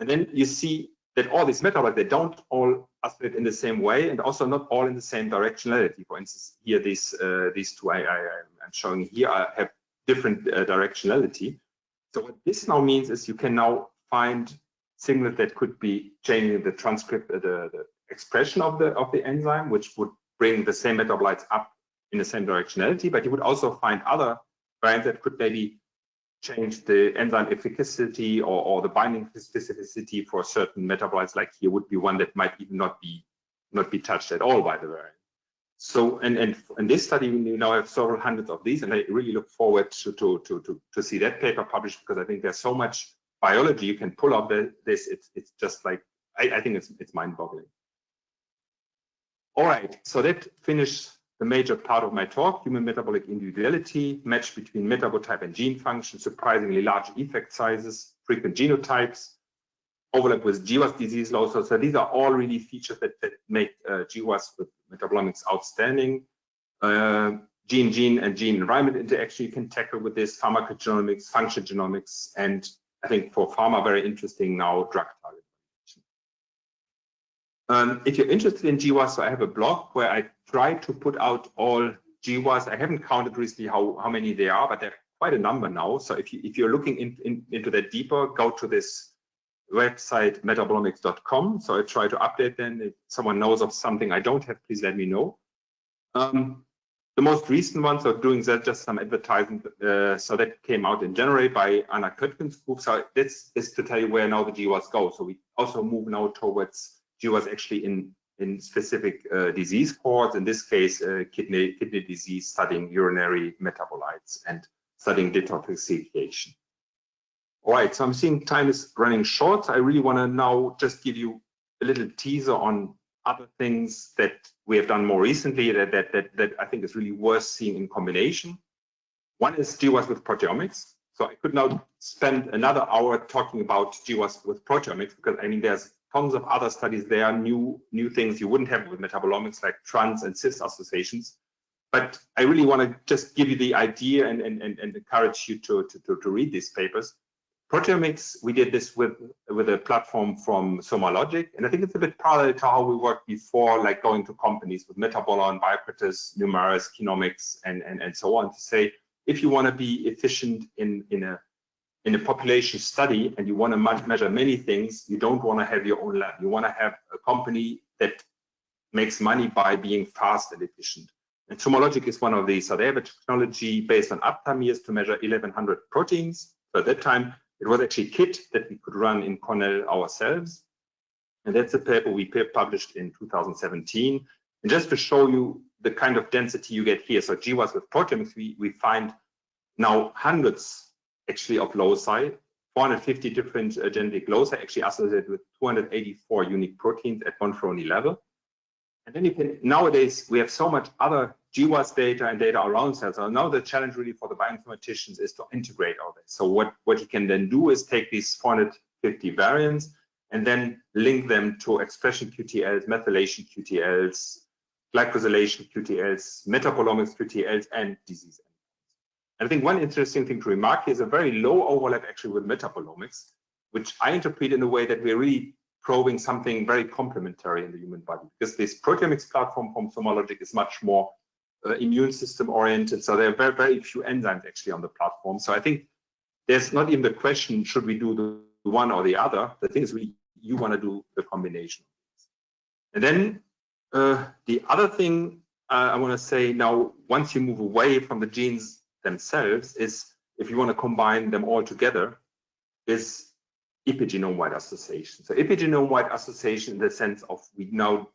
S3: And then you see that all these metabolites, they don't all oscillate in the same way, and also not all in the same directionality. For instance, here these 2 I'm showing here have different directionality. So what this now means is you can now find signals that could be changing the transcript, the expression of the enzyme, which would bring the same metabolites up in the same directionality, but you would also find other variants that could maybe change the enzyme efficacy or the binding specificity for certain metabolites. Like here would be one that might even not be touched at all by the variant. So and in this study we now have several hundreds of these, and I really look forward to see that paper published, because I think there's so much biology you can pull out this. It's just like I think it's mind-boggling. All right, so that finished the major part of my talk: human metabolic individuality, match between metabotype and gene function, surprisingly large effect sizes, frequent genotypes, overlap with GWAS disease loss. So these are all really features that make GWAS with metabolomics outstanding. Gene and gene environment interaction you can tackle with this, pharmacogenomics, function genomics, and I think for pharma very interesting now, drug target. If you're interested in GWAS, so I have a blog where I try to put out all GWAS. I haven't counted recently how many there are, but there are quite a number now. So if you're looking into that deeper, go to this website, metabolomics.com. So I try to update them. If someone knows of something I don't have, please let me know. The most recent one, so doing that, just some advertising. So that came out in January by Anna Köttgen's group. So this is to tell you where now the GWAS go. So we also move now towards GWAS actually in specific disease cohorts. In this case, kidney disease, studying urinary metabolites and studying detoxification. All right, so I'm seeing time is running short. I really want to now just give you a little teaser on other things that we have done more recently that I think is really worth seeing in combination. One is GWAS with proteomics. So I could now spend another hour talking about GWAS with proteomics, because I mean there's tons of other studies there, new things you wouldn't have with metabolomics, like trans and cis associations. But I really want to just give you the idea and encourage you to read these papers. Proteomics, we did this with a platform from SomaLogic, and I think it's a bit parallel to how we worked before, like going to companies with Metabolon, Biocritus, Numerus, Genomics, and so on, to say, if you want to be efficient in a population study and you want to measure many things, you don't want to have your own lab. You want to have a company that makes money by being fast and efficient. And SomaLogic is one of these. So they have a technology based on aptamers to measure 1,100 proteins. So at that time, it was actually a kit that we could run in Cornell ourselves. And that's a paper we published in 2017. And just to show you the kind of density you get here. So GWAS with proteomics, we find now hundreds actually of loci, 450 different genetic loci actually associated with 284 unique proteins at 1 level. And then you can, nowadays, we have so much other GWAS data and data around cells. So now the challenge really for the bioinformaticians is to integrate all this. So what you can then do is take these 450 variants and then link them to expression QTLs, methylation QTLs, glycosylation QTLs, metabolomics QTLs, and disease endpoints. And I think one interesting thing to remark here is a very low overlap actually with metabolomics, which I interpret in a way that we're really probing something very complementary in the human body, because this proteomics platform from SomaLogic is much more immune system oriented. So there are very, very few enzymes actually on the platform. So I think there's not even the question, should we do the one or the other? The thing is, you want to do the combination. And then the other thing I want to say now, once you move away from the genes themselves, is if you want to combine them all together, is epigenome-wide association. So epigenome-wide association in the sense of we now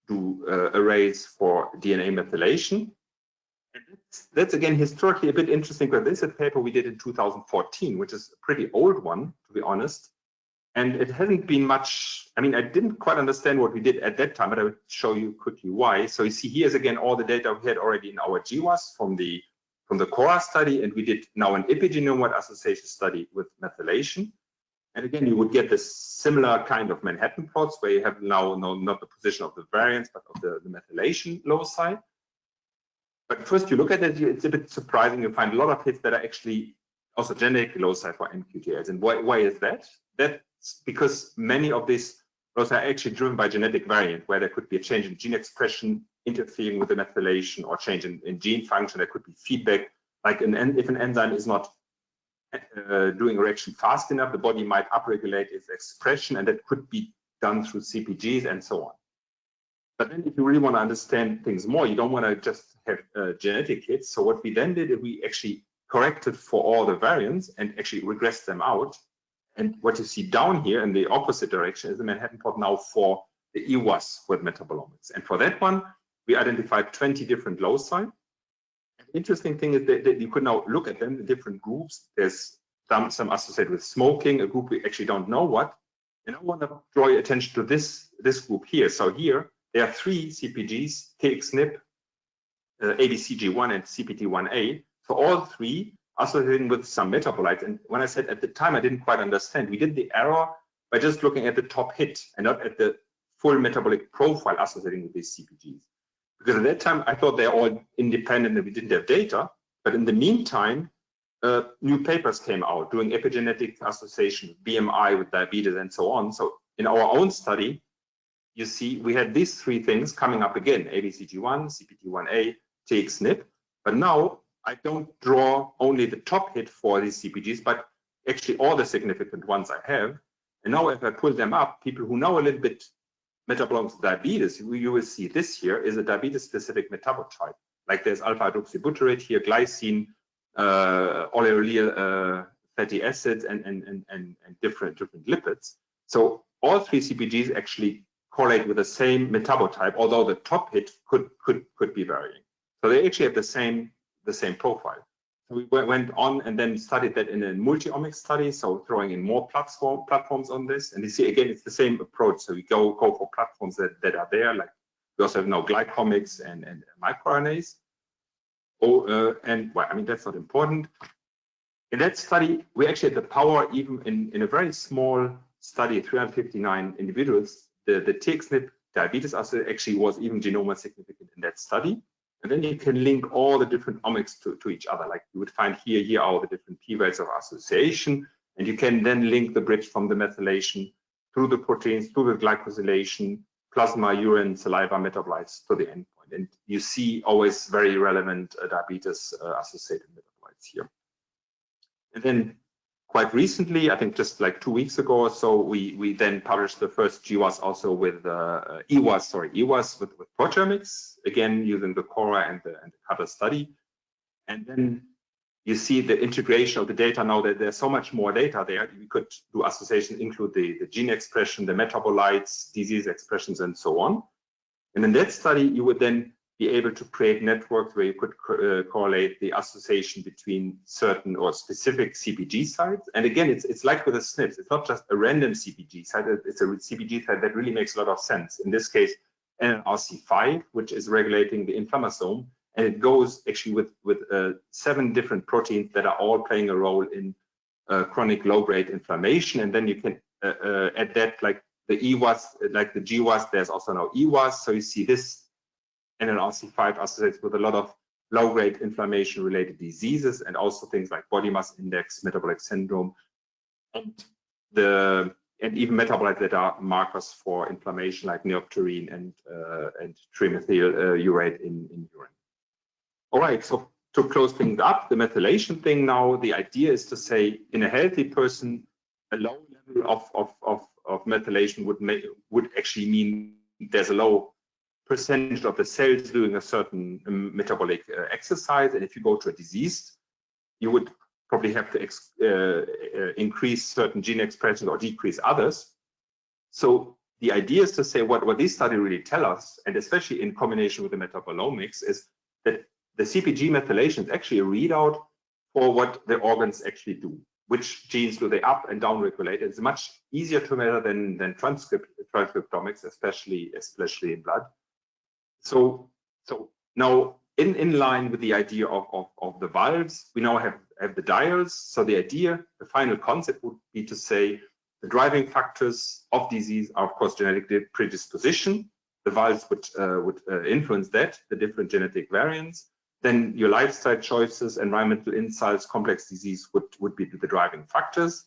S3: do arrays for DNA methylation. And that's again historically a bit interesting, because this is a paper we did in 2014, which is a pretty old one, to be honest. And it hasn't been much, I mean, I didn't quite understand what we did at that time, but I would show you quickly why. So you see here's again all the data we had already in our GWAS from the CORA study, and we did now an epigenome-wide association study with methylation. And again, you would get this similar kind of Manhattan plots where you have now not the position of the variants, but of the methylation loci. But first you look at it, it's a bit surprising. You find a lot of hits that are actually also genetic loci for MQTLs. And why is that? That's because many of these loci are actually driven by genetic variant, where there could be a change in gene expression interfering with the methylation, or change in gene function. There could be feedback, like if an enzyme is not doing a reaction fast enough, the body might upregulate its expression, and that could be done through CPGs and so on. But then if you really want to understand things more, you don't want to just have genetic hits. So what we then did is we actually corrected for all the variants and actually regressed them out. And what you see down here in the opposite direction is the Manhattan plot now for the EWAS with metabolomics. And for that one, we identified 20 different loci. Interesting thing is that you could now look at them in different groups. There's some associated with smoking, a group we actually don't know what. And I want to draw your attention to this group here. So here, there are 3 CPGs, TXNP, ABCG1, and CPT1A. So all 3 associating with some metabolites. And when I said at the time, I didn't quite understand. We did the error by just looking at the top hit and not at the full metabolic profile associating with these CPGs. Because at that time, I thought they're all independent and we didn't have data. But in the meantime, new papers came out doing epigenetic association, BMI with diabetes and so on. So in our own study, you see we had these 3 things coming up again, ABCG1, CPT1A, TXNP. But now I don't draw only the top hit for these CPGs, but actually all the significant ones I have. And now if I pull them up, people who know a little bit metabolomics of diabetes, you will see this here is a diabetes-specific metabolite. Like there's alpha-hydroxybutyrate here, glycine, oleoyl fatty acids, and different lipids. So all 3 CPGs actually correlate with the same metabotype, although the top hit could be varying. So they actually have the same profile. we went on and then studied that in a multi-omics study, so throwing in more platforms on this. And you see, again, it's the same approach. So we go for platforms that are there, like we also have now glycomics and microRNAs. And well, I mean, that's not important. In that study, we actually had the power, even in a very small study, 359 individuals, the TXNP diabetes assay actually was even genome significant in that study. And then you can link all the different omics to each other. Like you would find here are the different p-values of association. And you can then link the bridge from the methylation through the proteins, through the glycosylation, plasma, urine, saliva, metabolites to the endpoint. And you see always very relevant diabetes associated metabolites here. And then quite recently, I think just like 2 weeks ago or so, we then published the first GWAS also with EWAS with proteomics, again using the CORA and the CUTTR study. And then you see the integration of the data now that there's so much more data there. We could do association, include the gene expression, the metabolites, disease expressions, and so on. And in that study, you would then be able to create networks where you could correlate the association between certain or specific CpG sites. And again, it's like with the SNPs. It's not just a random CpG site. It's a CpG site that really makes a lot of sense. In this case, NLRC5, which is regulating the inflammasome. And it goes actually with 7 different proteins that are all playing a role in chronic low-grade inflammation. And then you can add that, like the EWAS, like the GWAS, there's also now EWAS. So you see this NLRC5 associates with a lot of low-grade inflammation-related diseases, and also things like body mass index, metabolic syndrome, and even metabolites that are markers for inflammation, like neopterine and trimethylurate in urine. All right, so to close things up, the methylation thing now, the idea is to say in a healthy person, a low level of methylation would actually mean there's a low percentage of the cells doing a certain metabolic exercise. And if you go to a disease, you would probably have to increase certain gene expressions or decrease others. So the idea is to say what these studies really tell us, and especially in combination with the metabolomics, is that the CpG methylation is actually a readout for what the organs actually do. Which genes do they up and down regulate? It's much easier to measure than transcriptomics, especially in blood. So now in line with the idea of the valves, we now have the dials. So the idea, the final concept would be to say the driving factors of disease are of course genetic predisposition. The valves would influence that, the different genetic variants. Then your lifestyle choices, environmental insults, complex disease would be the driving factors.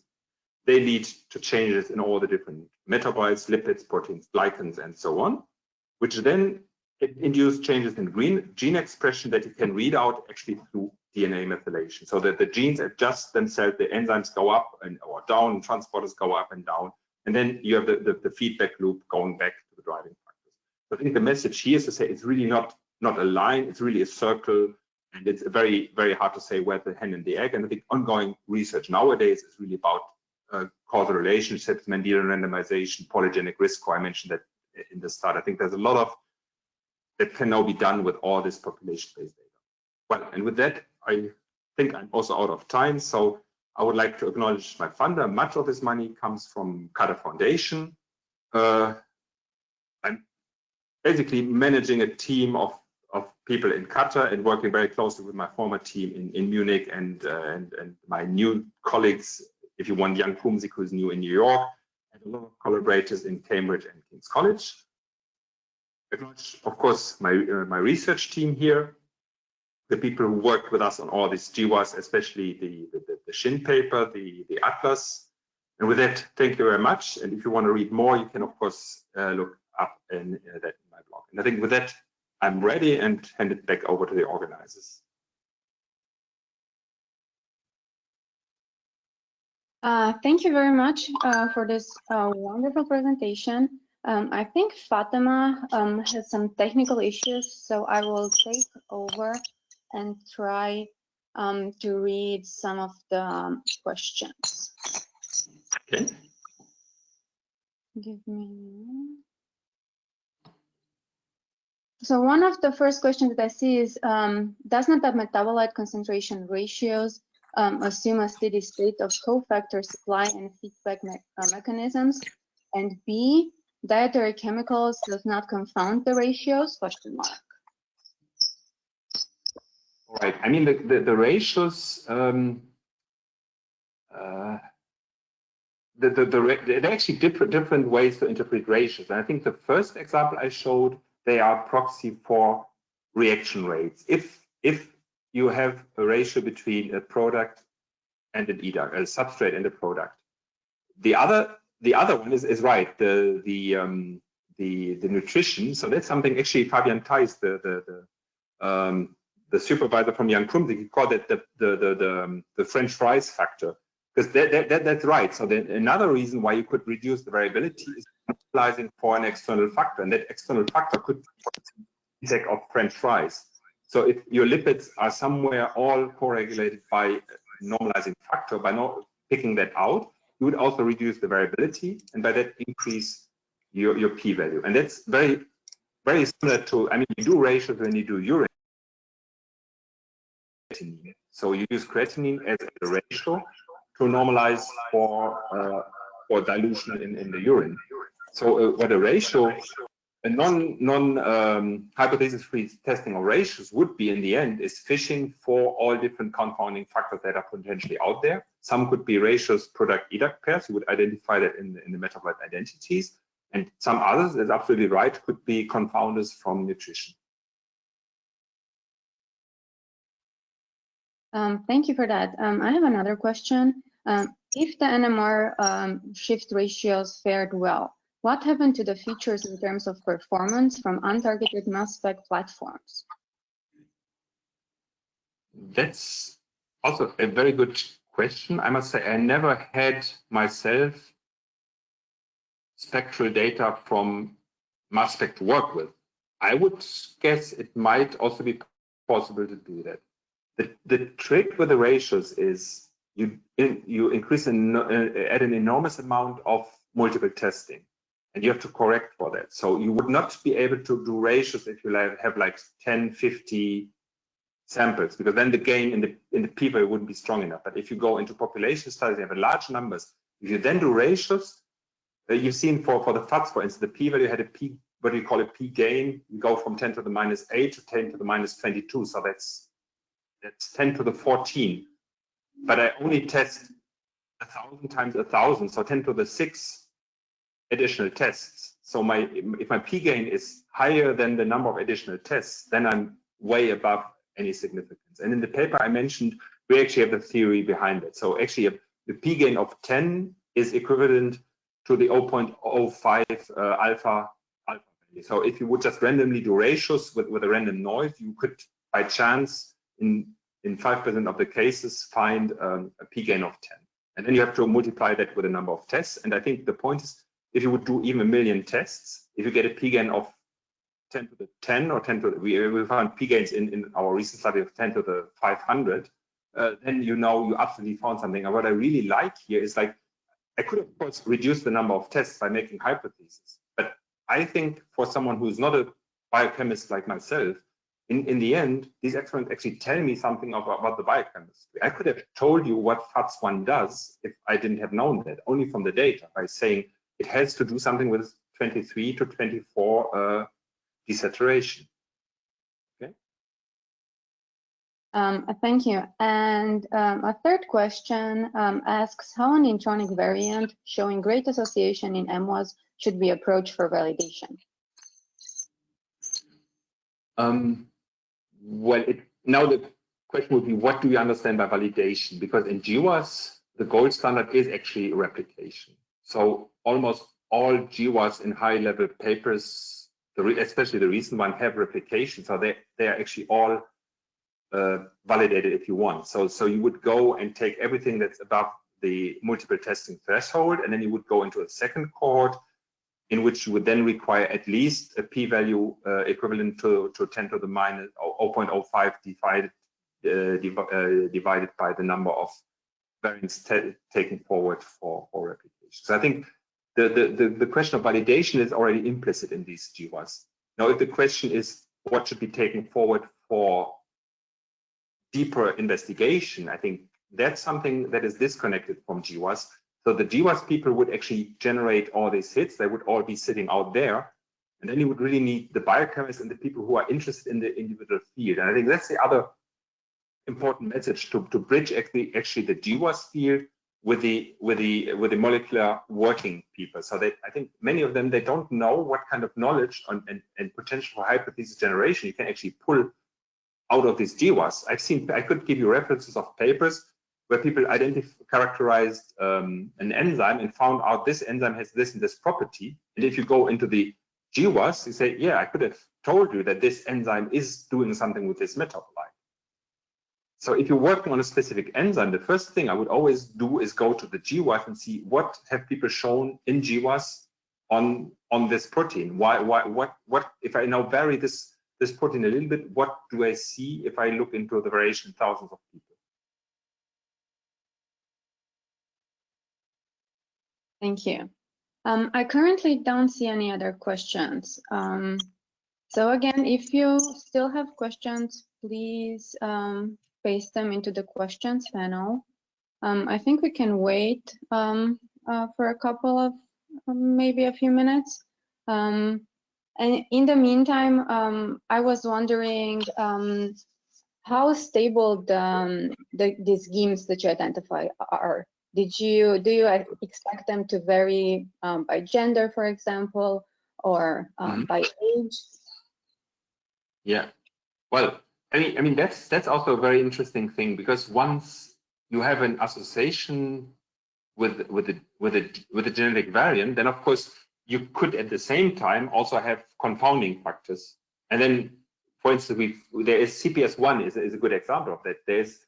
S3: They lead to changes in all the different metabolites, lipids, proteins, glycans, and so on, which then induce changes in gene expression that you can read out actually through DNA methylation. So that the genes adjust themselves, the enzymes go up or down, transporters go up and down, and then you have the feedback loop going back to the driving factors. So I think the message here is to say it's really not a line, it's really a circle, and it's very, very hard to say where the hen and the egg. And I think ongoing research nowadays is really about causal relationships, Mendelian randomization, polygenic risk score. I mentioned that in the start. I think there's a lot of that can now be done with all this population-based data. Well, and with that, I think I'm also out of time. So I would like to acknowledge my funder. Much of this money comes from CUTTR Foundation. I'm basically managing a team of people in CUTTR and working very closely with my former team in Munich and my new colleagues, if you want, Jan Kumsik, who's new in New York, and a lot of collaborators in Cambridge and King's College. Acknowledge, of course, my research team here, the people who worked with us on all these GWAS, especially the Shin paper, the Atlas. And with that, thank you very much. And if you want to read more, you can, of course, look up in that in my blog. And I think with that, I'm ready and hand it back over to the organizers.
S4: Thank you very much for this wonderful presentation. I think Fatima has some technical issues, so I will take over and try to read some of the questions.
S3: Okay.
S4: Give me. So one of the first questions that I see is, does not the metabolite concentration ratios assume a steady state of cofactor supply and feedback mechanisms? And B, dietary chemicals does not confound the ratios? Question mark.
S3: Right. I mean, the ratios, there are actually different ways to interpret ratios. And I think the first example I showed, they are proxy for reaction rates. If you have a ratio between a product and an EDAC, a substrate and a product, the other one is right. The nutrition. So that's something actually Fabian Theis, the supervisor from Young Krumsig, he called it the French fries factor. Because that's right. So then another reason why you could reduce the variability is normalizing for an external factor, and that external factor could be the intake of French fries. So if your lipids are somewhere all co-regulated by normalizing factor, by not picking that out, you would also reduce the variability, and by that increase your p-value. And that's very, very similar to, I mean, you do ratios when you do urine. So you use creatinine as a ratio to normalize for dilution in the urine. So what a ratio, a hypothesis-free testing of ratios would be in the end is fishing for all different confounding factors that are potentially out there. Some could be ratios product-EDAC pairs. You would identify that in the metabolite identities. And some others, is absolutely right, could be confounders from nutrition.
S4: Thank you for that. I have another question. If the NMR shift ratios fared well, what happened to the features in terms of performance from untargeted mass spec platforms?
S3: That's also a very good question. I must say I never had myself spectral data from mass spec to work with. I would guess it might also be possible to do that. The trick with the ratios is you increase add an enormous amount of multiple testing, and you have to correct for that. So you would not be able to do ratios if you have like 10, 50 samples, because then the gain in the p-value wouldn't be strong enough. But if you go into population studies, you have large numbers. If you then do ratios, you've seen for the FATS, for instance, the p-value had a p, what do you call it, p-gain. You go from 10 to the minus 8 to 10 to the minus 22. So that's 10 to the 14. But I only test 1,000 times 1,000, so 10 to the 6 additional tests. So if my p-gain is higher than the number of additional tests, then I'm way above any significance. And in the paper I mentioned, we actually have the theory behind it. So actually the p-gain of 10 is equivalent to the 0.05 alpha value. So if you would just randomly do ratios with a random noise, you could by chance in 5% of the cases find a p-gain of 10. And then you have to multiply that with the number of tests. And I think the point is, if you would do even 1 million tests, if you get a p-gain of 10 to the 10 or 10 to the, we found p-gains in our recent study of 10 to the 500, then you absolutely found something. And what I really like here is, like, I could of course reduce the number of tests by making hypotheses, but I think for someone who's not a biochemist like myself, in the end, these experiments actually tell me something about the biochemistry. I could have told you what FATS1 does if I didn't have known that, only from the data, by saying it has to do something with 23 to 24 desaturation. Okay.
S4: Thank you. And a third question asks how an intronic variant showing great association in MWAS should be approached for validation.
S3: Well, now the question would be, what do you understand by validation? Because in GWAS, the gold standard is actually replication. So almost all GWAS in high-level papers, especially the recent one, have replication. So they are actually all validated if you want. So you would go and take everything that's above the multiple testing threshold, and then you would go into a second cohort in which you would then require at least a p-value equivalent to 10 to the minus 0.05 divided by the number of variants taken forward for replication. So I think the question of validation is already implicit in these GWAS. Now, if the question is, what should be taken forward for deeper investigation, I think that's something that is disconnected from GWAS. So the GWAS people would actually generate all these hits. They would all be sitting out there. And then you would really need the biochemists and the people who are interested in the individual field. And I think that's the other important message, to bridge actually the GWAS field with the molecular working people. So that I think many of them, they don't know what kind of knowledge and potential for hypothesis generation you can actually pull out of this GWAS. I could give you references of papers where people characterized an enzyme and found out this enzyme has this and this property. And if you go into the GWAS, you say, yeah, I could have told you that this enzyme is doing something with this metabolite. So if you're working on a specific enzyme, the first thing I would always do is go to the GWAS and see what have people shown in GWAS on this protein. What if I now vary this protein a little bit, what do I see if I look into the variation in thousands of people?
S4: Thank you. I currently don't see any other questions. So again, if you still have questions, please paste them into the questions panel. I think we can wait for a couple of, maybe a few minutes. And in the meantime, I was wondering how stable these schemes that you identify are. Do you expect them to vary by gender, for example, or by age?
S3: Yeah, well, I mean that's also a very interesting thing, because once you have an association with a genetic variant, then of course you could at the same time also have confounding factors. And then, for instance, there is CPS1 is a good example of that. There's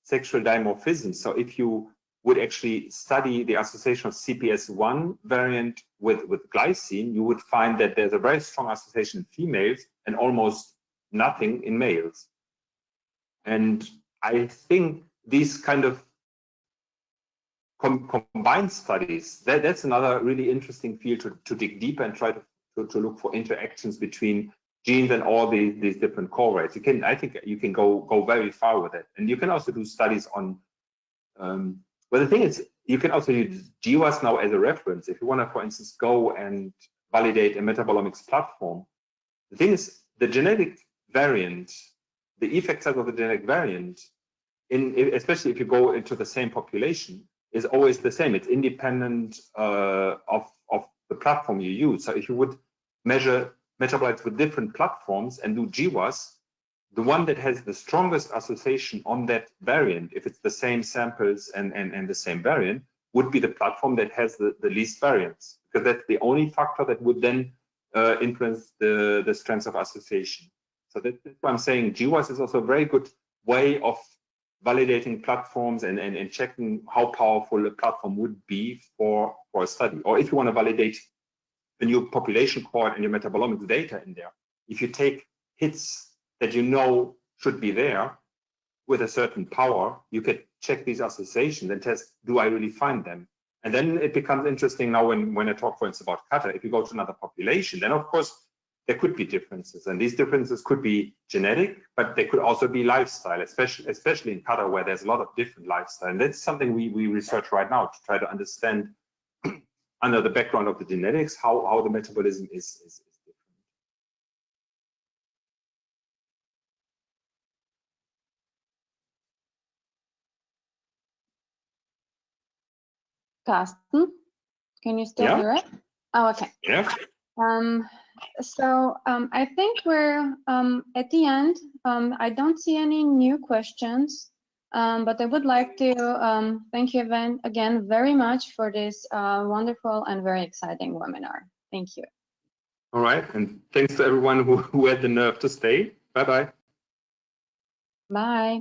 S3: sexual dimorphism. So if you would actually study the association of CPS1 variant with glycine, you would find that there's a very strong association in females and almost nothing in males. And I think these kind of combined studies, that's another really interesting field to dig deeper and try to look for interactions between genes and all these different correlates. I think you can go very far with it. And you can also do studies on well, the thing is, you can also use GWAS now as a reference. If you want to, for instance, go and validate a metabolomics platform, the thing is, the genetic variant, the effect size of the genetic variant, especially if you go into the same population, is always the same. It's independent of the platform you use. So if you would measure metabolites with different platforms and do GWAS, the one that has the strongest association on that variant, if it's the same samples and the same variant, would be the platform that has the least variance, because that's the only factor that would then influence the strength of association. So that's why I'm saying GWAS is also a very good way of validating platforms and checking how powerful a platform would be for a study. Or if you want to validate a new population cohort and your metabolomics data in there, if you take hits that you know should be there with a certain power, you could check these associations and test, do I really find them? And then it becomes interesting now when I talk, for instance, about kata. If you go to another population, then of course there could be differences, and these differences could be genetic, but they could also be lifestyle, especially in kata, where there's a lot of different lifestyle. And that's something we research right now to try to understand under the background of the genetics how the metabolism is different.
S4: Karsten, can you still hear it? Oh, okay.
S3: Yeah.
S4: So I think we're at the end. I don't see any new questions, but I would like to thank you again very much for this wonderful and very exciting webinar. Thank you.
S3: All right, and thanks to everyone who had the nerve to stay. Bye-bye.
S4: Bye.